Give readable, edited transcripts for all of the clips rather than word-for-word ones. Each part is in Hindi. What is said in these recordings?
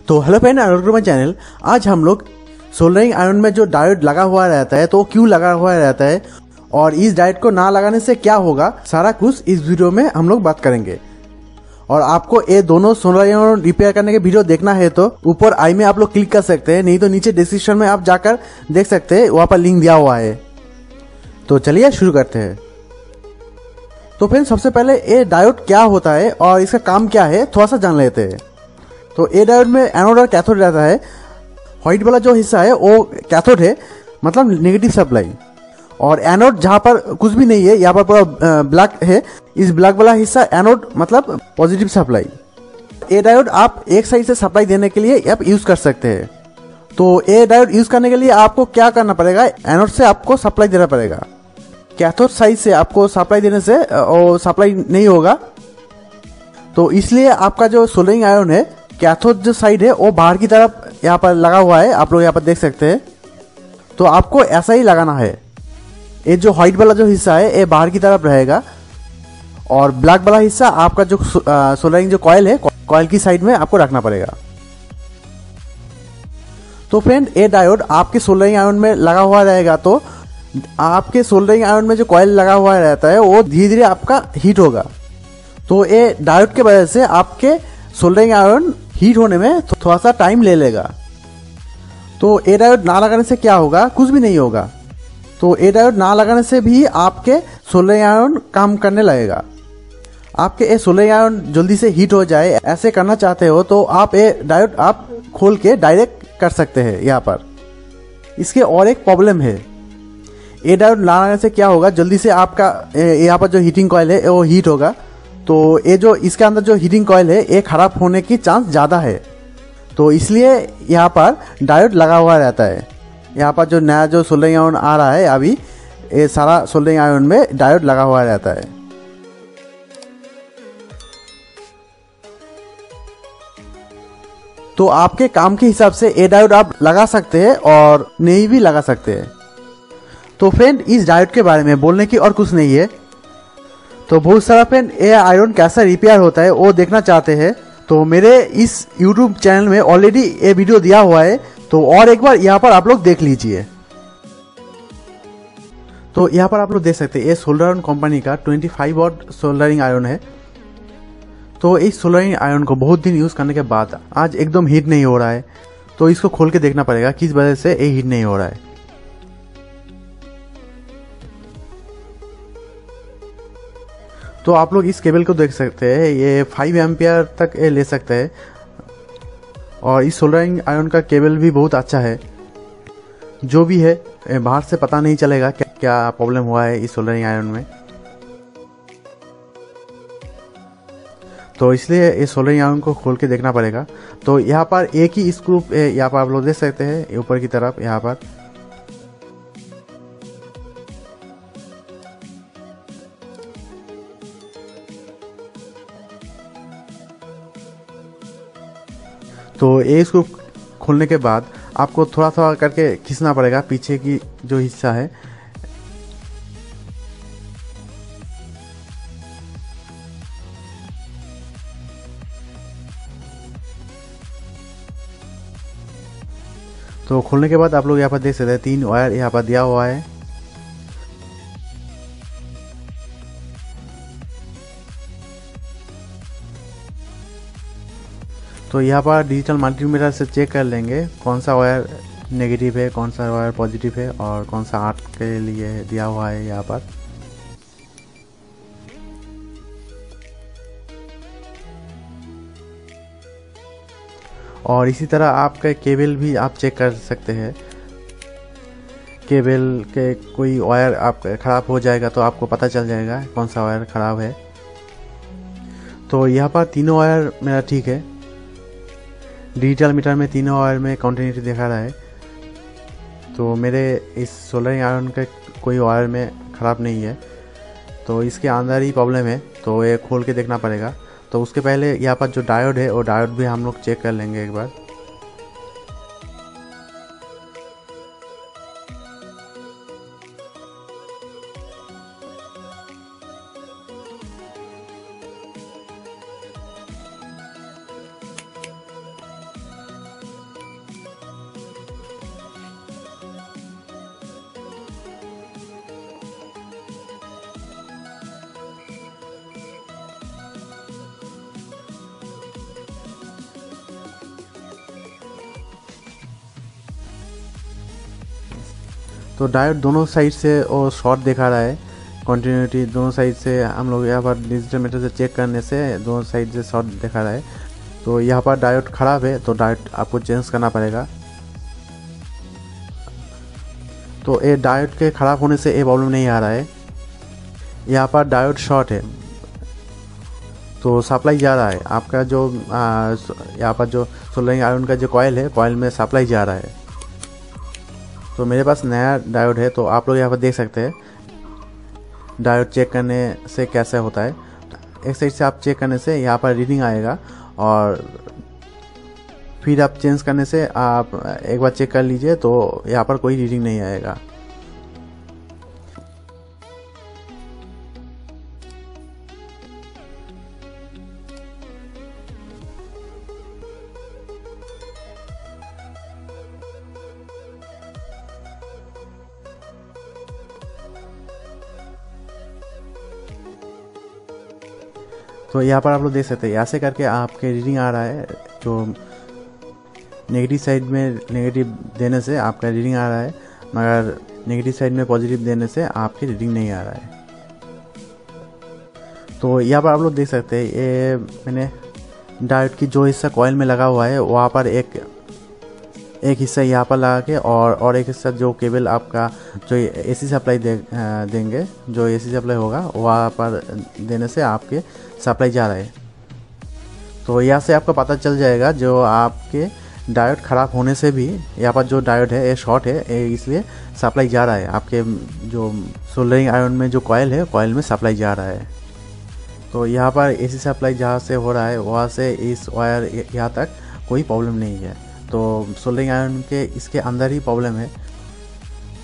तो hello friend, welcome my channel. आज हम लोग सोल्डरिंग आयरन में जो डायोड लगा हुआ रहता है तो क्यों लगा हुआ रहता है और इस डायोड को ना लगाने से क्या होगा, सारा कुछ इस वीडियो में हम लोग बात करेंगे। और आपको ये दोनों सोल्डरिंग आयरन रिपेयर करने के वीडियो देखना है तो ऊपर आई में आप लोग क्लिक कर सकते हैं, नहीं तो नीचे डिस्क्रिप्शन में आप जाकर देख सकते हैं, वहां पर लिंक दिया हुआ है। तो चलिए शुरू करते हैं। तो फ्रेंड, सबसे पहले ये डायोड क्या होता है और इसका काम क्या है थोड़ा सा जान लेते हैं। तो ए डायोड में एनोड और कैथोड रहता है। व्हाइट वाला जो हिस्सा है वो कैथोड है, मतलब नेगेटिव सप्लाई, और एनोड जहां पर कुछ भी नहीं है, यहाँ पर पूरा ब्लैक है, इस ब्लैक वाला हिस्सा एनोड मतलब पॉजिटिव सप्लाई। ए डायोड आप एक साइड से सप्लाई देने के लिए आप यूज कर सकते हैं। तो ए डायोड यूज करने के लिए आपको क्या करना पड़ेगा, एनोड से आपको सप्लाई देना पड़ेगा। कैथोड साइड से आपको सप्लाई देने से सप्लाई नहीं होगा। तो इसलिए आपका जो सोल्डरिंग आयरन है, कैथोड जो साइड है वो बाहर की तरफ यहाँ पर लगा हुआ है, आप लोग यहाँ पर देख सकते हैं। तो आपको ऐसा ही लगाना है। ये जो व्हाइट वाला जो हिस्सा है ये बाहर की तरफ रहेगा और ब्लैक वाला हिस्सा आपका जो सोल्डरिंग जो कॉइल है, कॉइल की साइड में आपको रखना पड़ेगा। तो फ्रेंड, ये डायोड आपके सोल्डरिंग आयरन में लगा हुआ रहेगा तो आपके सोल्डरिंग आयरन में जो कॉइल लगा हुआ रहता है वो धीरे धीरे आपका हीट होगा। तो ये डायोड के वजह से आपके सोल्डरिंग आयरन हीट होने में थोड़ा सा टाइम ले लेगा। तो ए डायोड ना लगाने से क्या होगा, कुछ भी नहीं होगा। तो ए डायोड ना लगाने से भी आपके सोल्डरिंग आयरन काम करने लगेगा। आपके ये सोल्डरिंग आयरन जल्दी से हीट हो जाए, ऐसे करना चाहते हो तो आप ये डायोड आप खोल के डायरेक्ट कर सकते हैं यहाँ पर। इसके और एक प्रॉब्लम है, ए डायोड ना लगाने से क्या होगा, जल्दी से आपका यहाँ पर जो हीटिंग कॉइल है वो हीट होगा। तो ये जो इसके अंदर जो हीटिंग कॉइल है ये खराब होने की चांस ज़्यादा है। तो इसलिए यहाँ पर डायोड लगा हुआ रहता है। यहाँ पर जो नया जो सोल्डरिंग आयरन आ रहा है अभी, ये सारा सोल्डरिंग आयरन में डायोड लगा हुआ रहता है। तो आपके काम के हिसाब से ये डायोड आप लगा सकते हैं और नहीं भी लगा सकते हैं। तो फ्रेंड, इस डायोड के बारे में बोलने की और कुछ नहीं है। तो बहुत सारा फ्रेंड ये आयरन कैसा रिपेयर होता है वो देखना चाहते हैं, तो मेरे इस YouTube चैनल में ऑलरेडी ये वीडियो दिया हुआ है, तो और एक बार यहाँ पर आप लोग देख लीजिए। तो यहाँ पर आप लोग देख सकते हैं ये सोल्डरन कंपनी का 25 वॉट सोल्डरिंग आयरन है। तो इस सोल्डरिंग आयरन को बहुत दिन यूज करने के बाद आज एकदम हीट नहीं हो रहा है। तो इसको खोल के देखना पड़ेगा किस वजह से ये हीट नहीं हो रहा है। तो आप लोग इस केबल को देख सकते हैं, ये 5 एम्पियर तक ये ले सकते हैं और इस सोल्डरिंग आयरन का केबल भी बहुत अच्छा है। जो भी है बाहर से पता नहीं चलेगा क्या प्रॉब्लम हुआ है इस सोल्डरिंग आयरन में। तो इसलिए इस सोल्डरिंग आयरन को खोल के देखना पड़ेगा। तो यहाँ पर एक ही स्क्रू यहाँ पर आप लोग देख सकते हैं ऊपर की तरफ यहाँ पर। तो ये इसको खोलने के बाद आपको थोड़ा थोड़ा करके खींचना पड़ेगा पीछे की जो हिस्सा है। तो खोलने के बाद आप लोग यहाँ पर देख सकते हैं 3 वायर यहाँ पर दिया हुआ है। तो यहाँ पर डिजिटल मल्टीमीटर से चेक कर लेंगे कौन सा वायर नेगेटिव है, कौन सा वायर पॉजिटिव है और कौन सा 8 के लिए दिया हुआ है यहाँ पर। और इसी तरह आपका केबल भी आप चेक कर सकते हैं। केबल के कोई वायर आप खराब हो जाएगा तो आपको पता चल जाएगा कौन सा वायर खराब है। तो यहाँ पर तीनों वायर मेरा ठीक है। डिजिटल मीटर में तीनों वायर में कंटिन्यूटी दिखा रहा है। तो मेरे इस सोल्डरिंग आयरन का कोई वायर में ख़राब नहीं है। तो इसके अंदर ही प्रॉब्लम है, तो ये खोल के देखना पड़ेगा। तो उसके पहले यहाँ पर जो डायोड है वो डायोड भी हम लोग चेक कर लेंगे एक बार। तो डायोड दोनों साइड से और शॉर्ट दिखा रहा है, कंटिन्यूटी दोनों साइड से हम लोग यहाँ पर डिजिटल मीटर से चेक करने से दोनों साइड से शॉर्ट दिखा रहा है। तो यहाँ पर डायोड ख़राब है तो डायोड आपको चेंज करना पड़ेगा। तो ये डायोड के ख़राब होने से ये प्रॉब्लम नहीं आ रहा है। यहाँ पर डायोड शॉर्ट है तो सप्लाई जा रहा है आपका जो यहाँ पर जो सोल्डरिंग आयरन का जो कॉइल है, कॉइल में सप्लाई जा रहा है। तो मेरे पास नया डायोड है तो आप लोग यहाँ पर देख सकते हैं डायोड चेक करने से कैसे होता है। एक साइड से आप चेक करने से यहाँ पर रीडिंग आएगा और फिर आप चेंज करने से आप एक बार चेक कर लीजिए तो यहाँ पर कोई रीडिंग नहीं आएगा। तो यहाँ पर आप लोग देख सकते हैं ऐसे करके आपके रीडिंग आ रहा है। जो नेगेटिव साइड में नेगेटिव देने से आपका रीडिंग आ रहा है, मगर नेगेटिव साइड में पॉजिटिव देने से आपकी रीडिंग नहीं आ रहा है। तो यहाँ पर आप लोग देख सकते हैं ये मैंने डायोड की जो हिस्सा कॉइल में लगा हुआ है वहाँ पर एक हिस्सा यहाँ पर लगा के और एक हिस्सा जो केबल आपका जो एसी सप्लाई देंगे, जो एसी सप्लाई होगा वहाँ पर देने से आपके सप्लाई जा रहा है। तो यहाँ से आपको पता चल जाएगा जो आपके डायोड ख़राब होने से भी यहाँ पर जो डायोड है ये शॉर्ट है, इसलिए सप्लाई जा रहा है आपके जो सोल्डरिंग आयरन में जो कॉइल है, कॉइल में सप्लाई जा रहा है। तो यहाँ पर एसी सप्लाई जहाँ से हो रहा है वहाँ से इस वायर यहाँ तक कोई प्रॉब्लम नहीं है। तो सोल्डरिंग आयरन के इसके अंदर ही प्रॉब्लम है।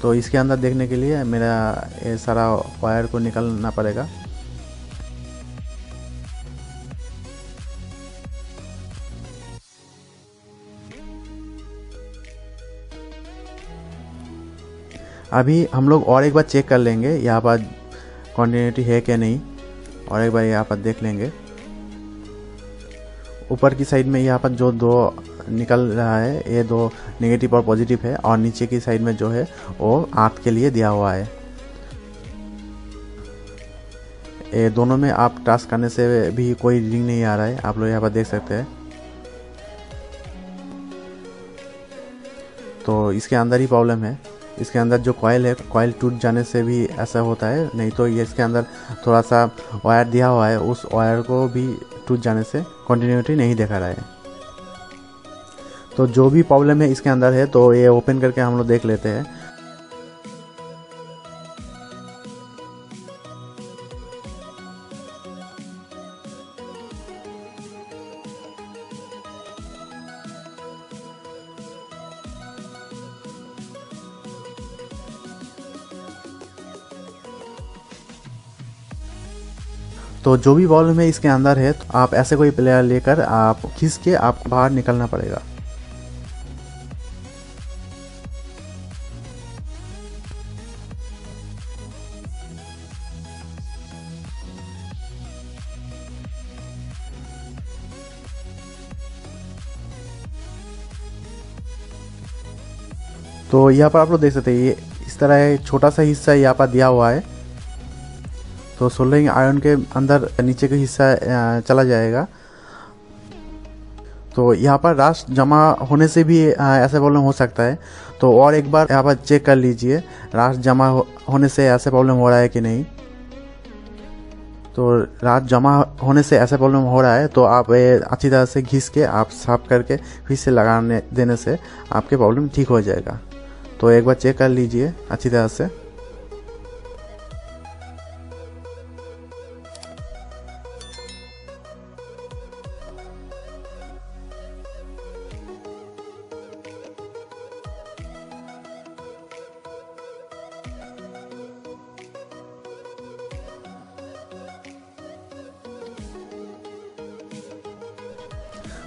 तो इसके अंदर देखने के लिए मेरा ये सारा वायर को निकालना पड़ेगा। अभी हम लोग और एक बार चेक कर लेंगे यहाँ पर कंटिन्यूटी है क्या नहीं, और एक बार यहाँ पर देख लेंगे। ऊपर की साइड में यहाँ पर जो दो निकल रहा है ये दो नेगेटिव और पॉजिटिव है, और नीचे की साइड में जो है वो 8 के लिए दिया हुआ है। ये दोनों में आप टास्क करने से भी कोई रीडिंग नहीं आ रहा है, आप लोग यहाँ पर देख सकते हैं। तो इसके अंदर ही प्रॉब्लम है। इसके अंदर जो कॉइल है, कॉइल टूट जाने से भी ऐसा होता है, नहीं तो ये इसके अंदर थोड़ा सा वायर दिया हुआ है, उस वायर को भी टूट जाने से कंटिन्यूटी नहीं दिखा रहा है। तो जो भी प्रॉब्लम है इसके अंदर है तो ये ओपन करके हम लोग देख लेते हैं। तो जो भी प्रॉब्लम है इसके अंदर है तो आप ऐसे कोई प्लेयर लेकर आप खींच के आपको बाहर निकलना पड़ेगा। तो यहाँ पर आप लोग देख सकते हैं ये इस तरह छोटा सा हिस्सा यहाँ पर दिया हुआ है। तो सोल्डरिंग आयरन के अंदर नीचे का हिस्सा चला जाएगा। तो यहाँ पर रास्ट जमा होने से भी ऐसा प्रॉब्लम हो सकता है। तो और एक बार यहाँ पर चेक कर लीजिए रास्ट जमा होने से ऐसा प्रॉब्लम हो रहा है कि नहीं। तो रास्ट जमा होने से ऐसा प्रॉब्लम हो रहा है तो आप अच्छी तरह से घिस के आप साफ करके फिर से लगाने देने से आपके प्रॉब्लम ठीक हो जाएगा। तो एक बार चेक कर लीजिए अच्छी तरह से।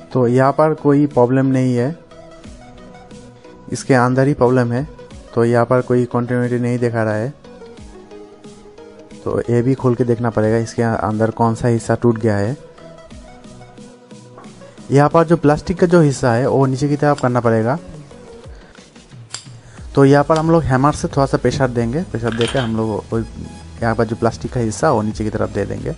तो यहाँ पर कोई प्रॉब्लम नहीं है, इसके अंदर ही प्रॉब्लम है। तो यहाँ पर कोई कंटिन्यूटी नहीं दिखा रहा है। तो ये भी खोल के देखना पड़ेगा इसके अंदर कौन सा हिस्सा टूट गया है। यहाँ पर जो प्लास्टिक का जो हिस्सा है वो नीचे की तरफ करना पड़ेगा। तो यहाँ पर हम लोग हैमर से थोड़ा सा प्रेशर देंगे, प्रेशर देकर हम लोग यहाँ पर जो प्लास्टिक का हिस्सा वो नीचे की तरफ दे देंगे।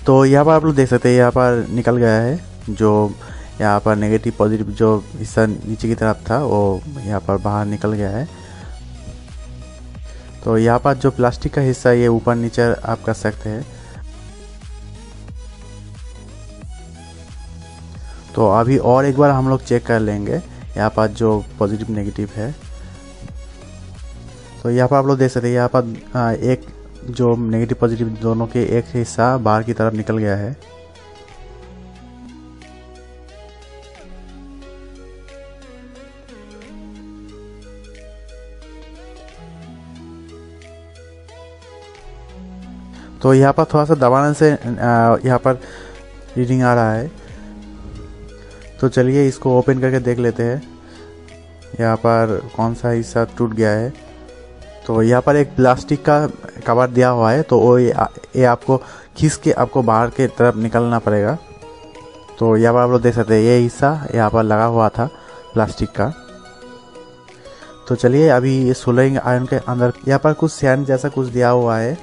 तो यहाँ पर आप लोग देख सकते हैं यहाँ पर निकल गया है, जो यहाँ पर नेगेटिव पॉजिटिव जो हिस्सा नीचे की तरफ था वो यहाँ पर बाहर निकल गया है। तो यहाँ पर जो प्लास्टिक का हिस्सा ये ऊपर नीचे आप कर सकते हैं। तो अभी और एक बार हम लोग चेक कर लेंगे यहाँ पर जो पॉजिटिव नेगेटिव है। तो यहाँ पर आप लोग देख सकते हैं यहाँ पर एक जो नेगेटिव पॉजिटिव दोनों के एक हिस्सा बाहर की तरफ निकल गया है। तो यहाँ पर थोड़ा सा दबाने से यहाँ पर रीडिंग आ रहा है। तो चलिए इसको ओपन करके देख लेते हैं यहाँ पर कौन सा हिस्सा टूट गया है। तो यहाँ पर एक प्लास्टिक का कवर दिया हुआ है, तो वो ये आपको खींच के आपको बाहर के तरफ निकलना पड़ेगा। तो यहाँ पर आप लोग देख सकते हैं ये हिस्सा यहाँ पर लगा हुआ था प्लास्टिक का। तो चलिए अभी ये सोल्डरिंग आयरन के अंदर यहाँ पर कुछ सैंड जैसा कुछ दिया हुआ है।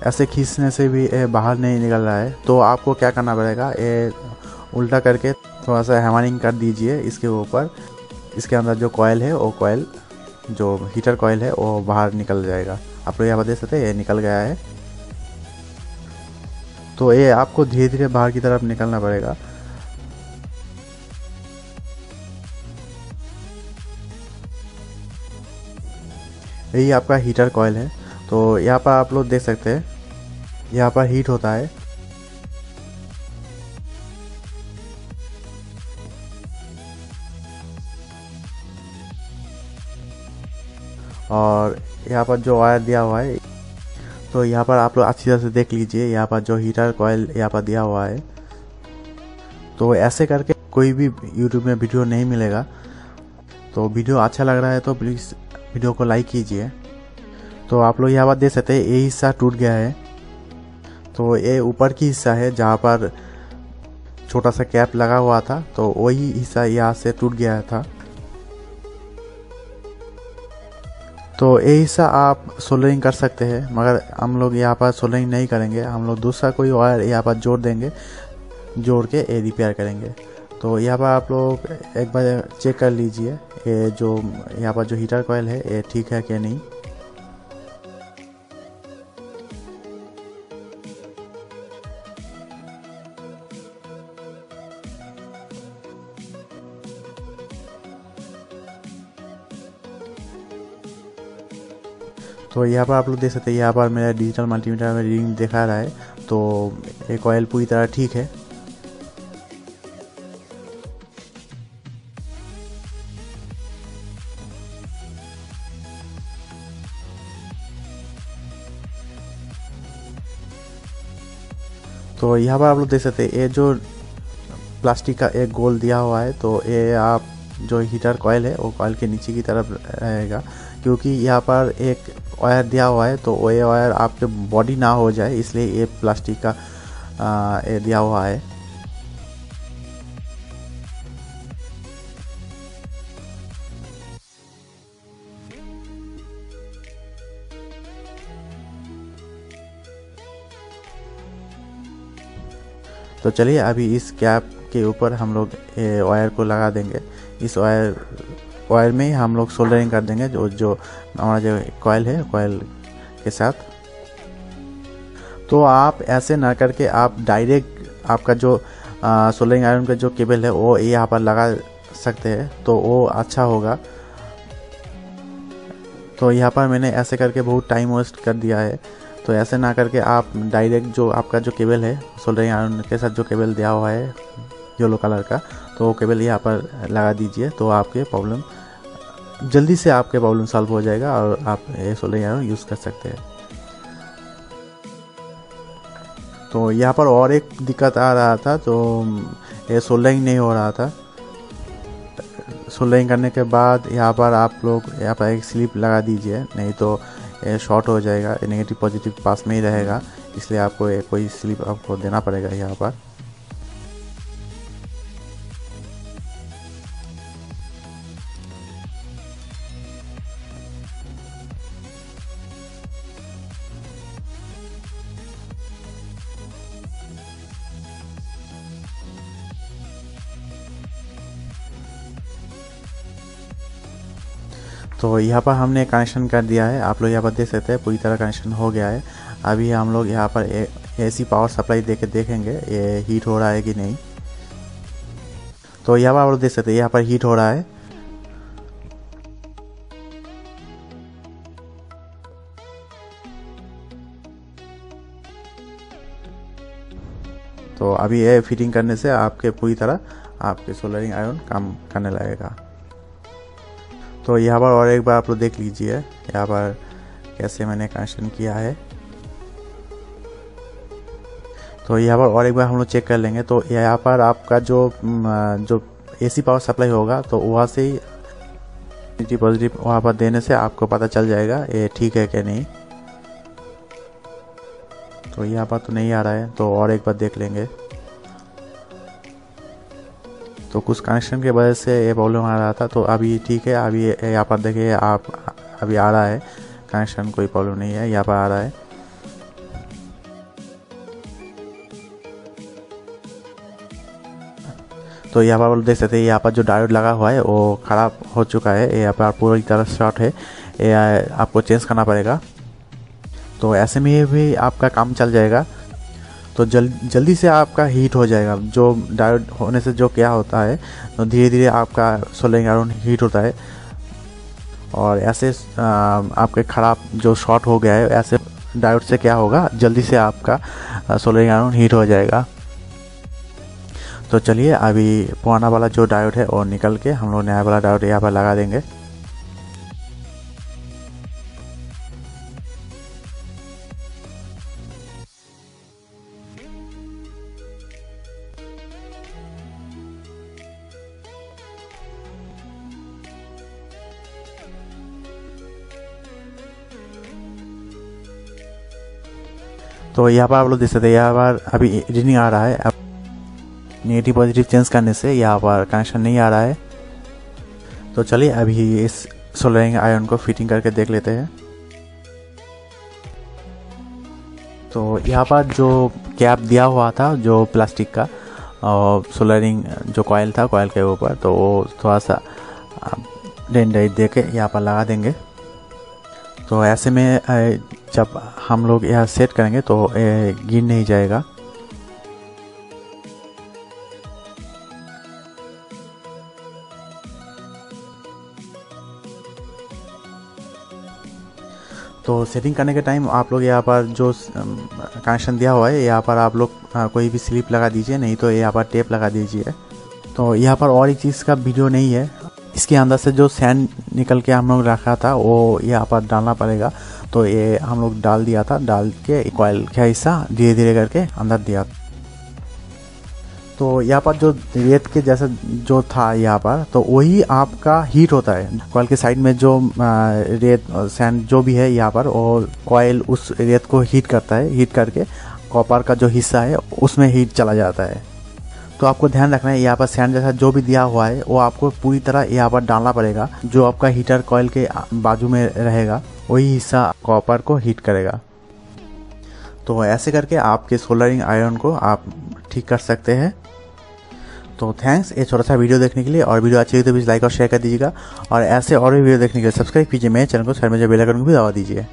ऐसे खींचने से भी ये बाहर नहीं निकल रहा है। तो आपको क्या करना पड़ेगा, ये उल्टा करके थोड़ा सा हैमरिंग कर दीजिए इसके ऊपर। इसके अंदर जो कॉयल है वो कॉयल जो हीटर कॉयल है वो बाहर निकल जाएगा। आप लोग यहाँ पर देख सकते हैं ये निकल गया है। तो ये आपको धीरे धीरे बाहर की तरफ निकलना पड़ेगा। यही आपका हीटर कॉयल है। तो यहाँ पर आप लोग देख सकते हैं यहाँ पर हीट होता है। और यहाँ पर जो वायर दिया हुआ है, तो यहाँ पर आप लोग अच्छी तरह से देख लीजिए यहाँ पर जो हीटर कॉयल यहाँ पर दिया हुआ है। तो ऐसे करके कोई भी YouTube में वीडियो नहीं मिलेगा। तो वीडियो अच्छा लग रहा है तो प्लीज़ वीडियो को लाइक कीजिए। तो आप लोग यहाँ पर देख सकते हैं ये हिस्सा टूट गया है। तो ये ऊपर की हिस्सा है जहाँ पर छोटा सा कैप लगा हुआ था, तो वही हिस्सा यहाँ से टूट गया था। तो ये हिस्सा आप सोल्डरिंग कर सकते हैं, मगर हम लोग यहाँ पर सोल्डरिंग नहीं करेंगे। हम लोग दूसरा कोई वायर यहाँ पर जोड़ देंगे, जोड़ के ये रिपेयर करेंगे। तो यहाँ पर आप लोग एक बार चेक कर लीजिए ये जो यहाँ पर जो हीटर कॉयल है ये ठीक है कि नहीं। तो यहाँ पर आप लोग देख सकते हैं यहाँ पर मेरा डिजिटल मल्टीमीटर में रीडिंग दिखा रहा है। तो ये कॉयल पूरी तरह ठीक है। तो यहाँ पर आप लोग देख सकते हैं ये जो प्लास्टिक का एक गोल दिया हुआ है, तो ये आप जो हीटर कॉयल है वो कॉयल के नीचे की तरफ रहेगा, क्योंकि यहाँ पर एक वायर दिया हुआ है। तो वो ये वायर आपके बॉडी ना हो जाए, इसलिए ये प्लास्टिक का ये दिया हुआ है। तो चलिए अभी इस कैप के ऊपर हम लोग वायर को लगा देंगे। इस वायर में हम लोग सोल्डरिंग कर देंगे जो हमारा जो कॉयल है कॉयल के साथ। तो आप ऐसे ना करके आप डायरेक्ट आपका जो सोल्डरिंग आयरन का जो केबल है वो यहाँ पर लगा सकते हैं, तो वो अच्छा होगा। तो यहाँ पर मैंने ऐसे करके बहुत टाइम वेस्ट कर दिया है। तो ऐसे ना करके आप डायरेक्ट जो आपका जो केबल है सोल्डरिंग आयरन के साथ जो केबल दिया हुआ है येलो कलर का, तो वो केबल यहाँ पर लगा दीजिए। तो आपके प्रॉब्लम जल्दी से आपके प्रॉब्लम सॉल्व हो जाएगा और आप ये सोल्डरिंग आयरन यूज़ कर सकते हैं। तो यहाँ पर और एक दिक्कत आ रहा था, तो ये सोल्डरिंग नहीं हो रहा था। सोल्डरिंग करने के बाद यहाँ पर आप लोग यहाँ पर एक स्लिप लगा दीजिए, नहीं तो ये शॉर्ट हो जाएगा। नेगेटिव पॉजिटिव पास में ही रहेगा, इसलिए आपको कोई स्लिप आपको देना पड़ेगा यहाँ पर। तो यहाँ पर हमने कनेक्शन कर दिया है, आप लोग यहाँ पर देख सकते हैं पूरी तरह कनेक्शन हो गया है। अभी हम लोग यहाँ पर एसी पावर सप्लाई देके देखेंगे ये हीट हो रहा है कि नहीं। तो यहाँ पर आप लोग देख सकते हैं यहाँ पर हीट हो रहा है। तो अभी ये फिटिंग करने से आपके पूरी तरह आपके सोलरिंग आयरन काम करने लगेगा। तो यहाँ पर और एक बार आप लोग देख लीजिए यहाँ पर कैसे मैंने कनेक्शन किया है। तो यहाँ पर और एक बार हम लोग चेक कर लेंगे। तो यहाँ पर आपका जो एसी पावर सप्लाई होगा तो वहाँ से ही पॉजिटिव वहाँ पर देने से आपको पता चल जाएगा ये ठीक है कि नहीं। तो यहाँ पर तो नहीं आ रहा है, तो और एक बार देख लेंगे। तो कुछ कनेक्शन के वजह से ये प्रॉब्लम आ रहा था, तो अभी ठीक है। अभी यहाँ पर देखिए आप अभी आ रहा है कनेक्शन, कोई प्रॉब्लम नहीं है, यहाँ पर आ रहा है। तो यहाँ पर देख सकते हैं यहाँ पर जो डायोड लगा हुआ है वो ख़राब हो चुका है, यहाँ पर पूरी तरह शॉर्ट है, ये आपको चेंज करना पड़ेगा। तो ऐसे में भी आपका काम चल जाएगा। तो जल्दी से आपका हीट हो जाएगा। जो डायोड होने से जो क्या होता है तो धीरे धीरे आपका सोलरिंग आयरन हीट होता है, और ऐसे आपके ख़राब जो शॉर्ट हो गया है ऐसे डायोड से क्या होगा जल्दी से आपका सोलरिंग आयरन हीट हो जाएगा। तो चलिए अभी पुराना वाला जो डायोड है वो निकल के हम लोग नया वाला डायोड यहाँ पर लगा देंगे। तो यहाँ पर आप लोग देख सकते हैं यहाँ पर अभी रीडिंग आ रहा है। अब नेगेटिव पॉजिटिव चेंज करने से यहाँ पर कनेक्शन नहीं आ रहा है। तो चलिए अभी इस सोलरिंग आयरन को फिटिंग करके देख लेते हैं। तो यहाँ पर जो कैप दिया हुआ था जो प्लास्टिक का और सोलरिंग जो कॉइल था कॉइल के ऊपर, तो वो थोड़ा सा डेंडाइट दे के यहाँ पर लगा देंगे। तो ऐसे में जब हम लोग यहाँ सेट करेंगे तो गिर नहीं जाएगा। तो सेटिंग करने के टाइम आप लोग यहाँ पर जो कनेक्शन दिया हुआ है यहाँ पर आप लोग कोई भी स्लिप लगा दीजिए, नहीं तो यहाँ पर टेप लगा दीजिए। तो यहाँ पर और एक चीज़ का वीडियो नहीं है, इसके अंदर से जो सैंड निकल के हम लोग रखा था वो यहाँ पर डालना पड़ेगा। तो ये हम लोग डाल दिया था, डाल के कॉइल का हिस्सा धीरे धीरे करके अंदर दिया। तो यहाँ पर जो रेत के जैसा जो था यहाँ पर, तो वही आपका हीट होता है। कॉइल के साइड में जो रेत सैंड जो भी है यहाँ पर, और कॉइल उस रेत को हीट करता है, हीट करके कॉपर का जो हिस्सा है उसमें हीट चला जाता है। तो आपको ध्यान रखना है यहाँ पर सैंड जैसा जो भी दिया हुआ है वो आपको पूरी तरह यहाँ पर डालना पड़ेगा। जो आपका हीटर कॉइल के बाजू में रहेगा वही हिस्सा कॉपर को हीट करेगा। तो ऐसे करके आपके सोलरिंग आयरन को आप ठीक कर सकते हैं। तो थैंक्स ये छोटा सा वीडियो देखने के लिए, और वीडियो अच्छी लगी तो प्लीज़ लाइक और शेयर कर दीजिएगा, और ऐसे और भी वीडियो देखने के लिए सब्सक्राइब कीजिए मेरे चैनल को, साइड में जो बेल आइकन को भी दबा दीजिए।